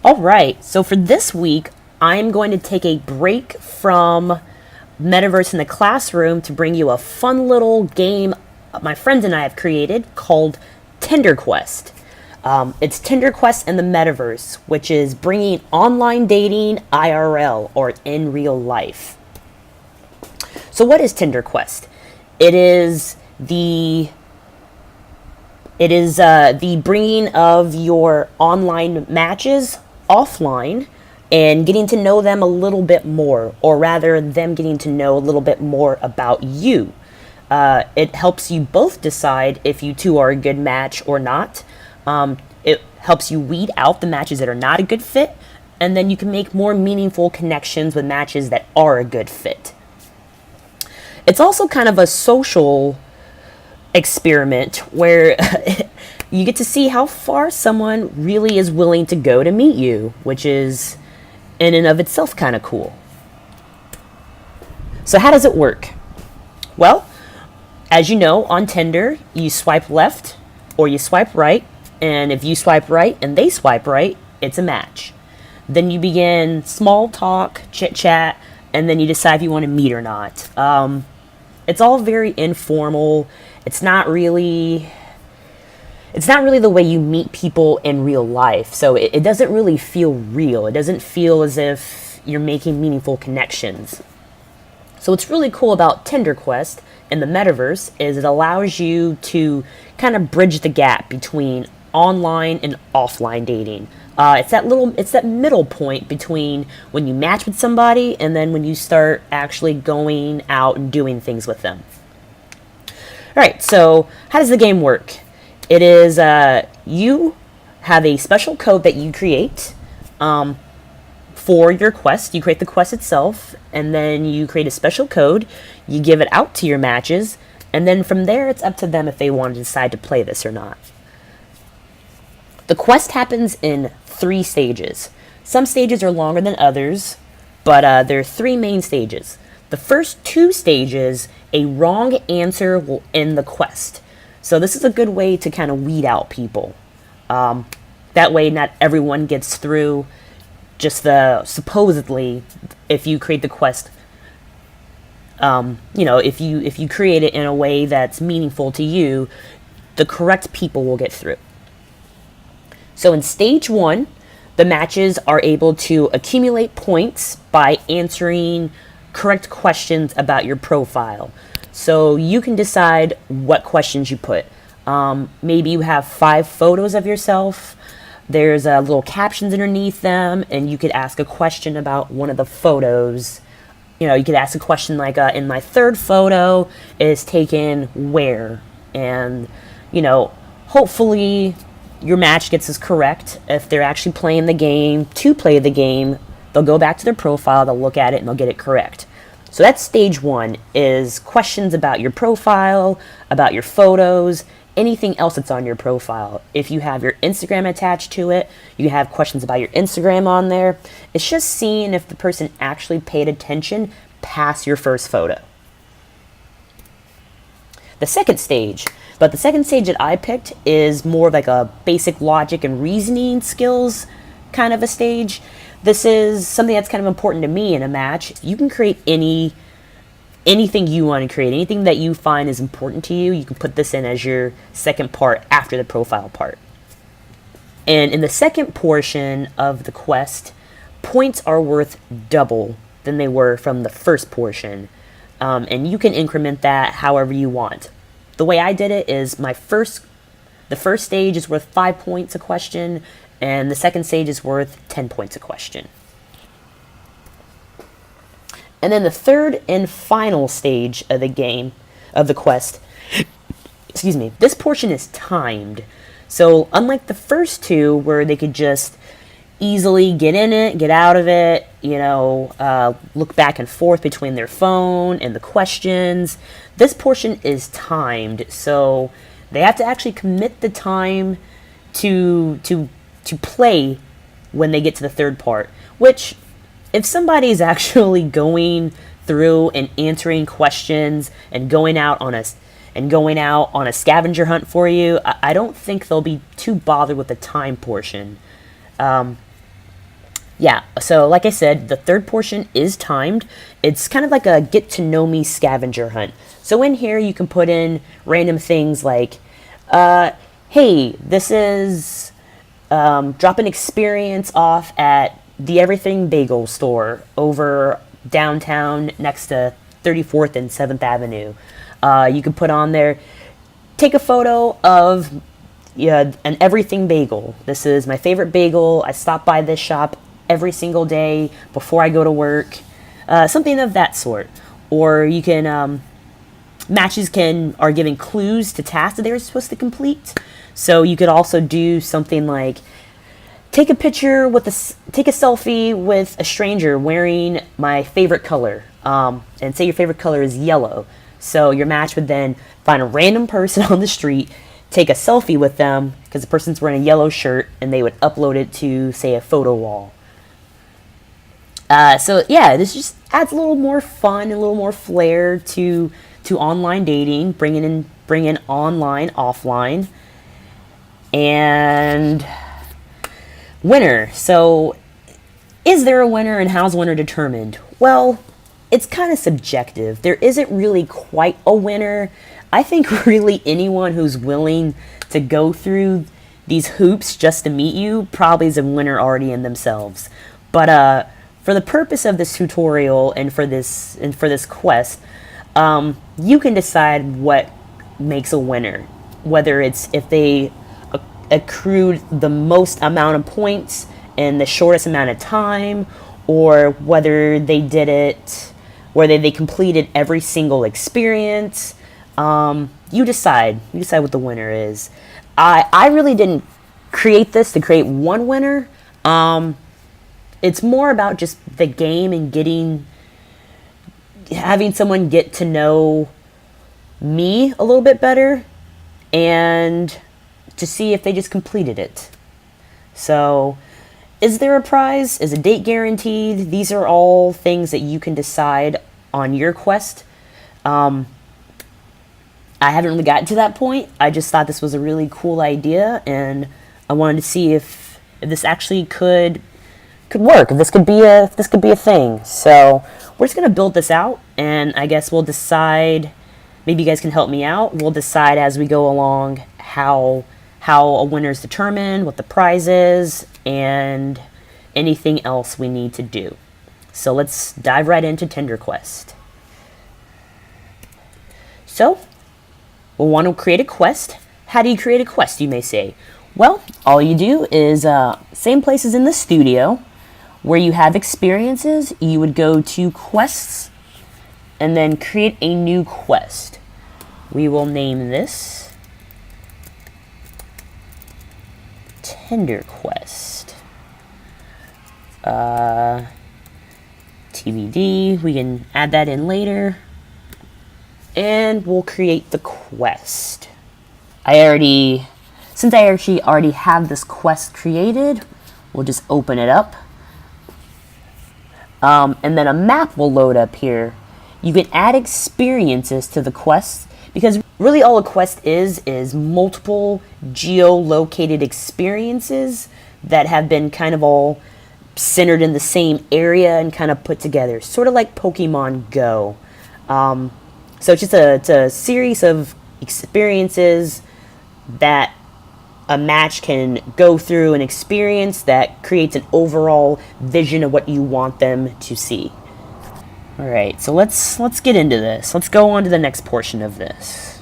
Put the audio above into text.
All right, so for this week, I'm going to take a break from Metaverse in the classroom to bring you a fun little game my friends and I have created called TinderQuest. It's TinderQuest and the Metaverse, which is bringing online dating IRL, or in real life. So what is TinderQuest? It is the bringing of your online matches offline and getting to know them a little bit more, or rather, them getting to know a little bit more about you. It helps you both decide if you two are a good match or not. It helps you weed out the matches that are not a good fit, and then you can make more meaningful connections with matches that are a good fit. It's also kind of a social experiment where you get to see how far someone really is willing to go to meet you, which is in and of itself kind of cool. So how does it work? Well, as you know, on Tinder, you swipe left or you swipe right, and if you swipe right and they swipe right, it's a match. Then you begin small talk, chit chat, and then you decide if you want to meet or not. It's all very informal. It's not really the way you meet people in real life. So it doesn't really feel real. It doesn't feel as if you're making meaningful connections. So what's really cool about TinderQuest and the Metaverse is it allows you to kind of bridge the gap between online and offline dating. It's that middle point between when you match with somebody and then when you start actually going out and doing things with them. All right, so how does the game work? It is you have a special code that you create for your quest. You create the quest itself, and then you create a special code. You give it out to your matches, and then from there, it's up to them if they want to decide to play this or not. The quest happens in 3 stages. Some stages are longer than others, but there are 3 main stages. The first 2 stages, a wrong answer will end the quest. So this is a good way to kind of weed out people. That way not everyone gets through. Just supposedly, if you create the quest, if you create it in a way that's meaningful to you, the correct people will get through. So in stage 1, the matches are able to accumulate points by answering correct questions about your profile. So you can decide what questions you put. Maybe you have 5 photos of yourself. There's little captions underneath them, and you could ask a question about one of the photos. You could ask a question like, in my 3rd photo is taken where? And, hopefully your match gets this correct. If they're actually playing the game, to play the game, they'll go back to their profile, they'll look at it, and they'll get it correct. So that's stage 1, is questions about your profile, about your photos, anything else that's on your profile. If you have your Instagram attached to it, you have questions about your Instagram on there. It's just seeing if the person actually paid attention past your first photo. The second stage that I picked is more like a basic logic and reasoning skills kind of a stage. This is something that's kind of important to me in a match. You can create anything you want to create, anything that you find is important to you. You can put this in as your second part after the profile part. And in the second portion of the quest, points are worth double than they were from the first portion. And you can increment that however you want. The way I did it is the first stage is worth 5 points a question, and the second stage is worth 10 points a question. And then the third and final stage of the game, of the quest, this portion is timed. So unlike the first 2, where they could just easily get in it, get out of it, look back and forth between their phone and the questions, this portion is timed. So they have to actually commit the time to play when they get to the third part, which, if somebody's actually going through and answering questions and going out on a scavenger hunt for you, I don't think they'll be too bothered with the time portion. Yeah, so like I said, the third portion is timed. It's kind of like a get to know me scavenger hunt. So in here, you can put in random things like, hey, this is drop an experience off at the Everything Bagel store over downtown next to 34th and 7th Avenue. You can put on there, take a photo of an Everything Bagel. This is my favorite bagel. I stop by this shop every single day before I go to work. Something of that sort. Or you can, matches are giving clues to tasks that they're supposed to complete. So you could also do something like take a selfie with a stranger wearing my favorite color, and say your favorite color is yellow. So your match would then find a random person on the street, take a selfie with them because the person's wearing a yellow shirt, and they would upload it to, say, a photo wall. So yeah, this just adds a little more fun, a little more flair to online dating, bring in online, offline. And winner. So is there a winner, and how's winner determined? Well, it's kind of subjective. There isn't really quite a winner. I think really anyone who's willing to go through these hoops just to meet you probably is a winner already in themselves. But for the purpose of this tutorial and for this quest, you can decide what makes a winner. Whether it's if they accrued the most amount of points in the shortest amount of time, or whether they did it, whether they completed every single experience. You decide. You decide what the winner is. I really didn't create this to create one winner. It's more about just the game and having someone get to know me a little bit better, and to see if they just completed it. So, is there a prize? Is a date guaranteed? These are all things that you can decide on your quest. I haven't really gotten to that point. I just thought this was a really cool idea, and I wanted to see if this actually could work. If this could be a thing. So we're just gonna build this out, and I guess we'll decide. Maybe you guys can help me out. We'll decide as we go along how a winner is determined, what the prize is, and anything else we need to do. So let's dive right into TinderQuest. So we'll want to create a quest. How do you create a quest, you may say? Well, all you do is same place as in the studio, where you have experiences. You would go to quests and then create a new quest. We will name this TinderQuest. TBD, we can add that in later. And we'll create the quest. Since I actually already have this quest created, we'll just open it up. And then a map will load up here. You can add experiences to the quest, because really all a quest is multiple geolocated experiences that have been kind of all centered in the same area and kind of put together, sort of like Pokemon Go. So it's a series of experiences that a match can go through and experience that creates an overall vision of what you want them to see. Alright, so let's get into this. Let's go on to the next portion of this.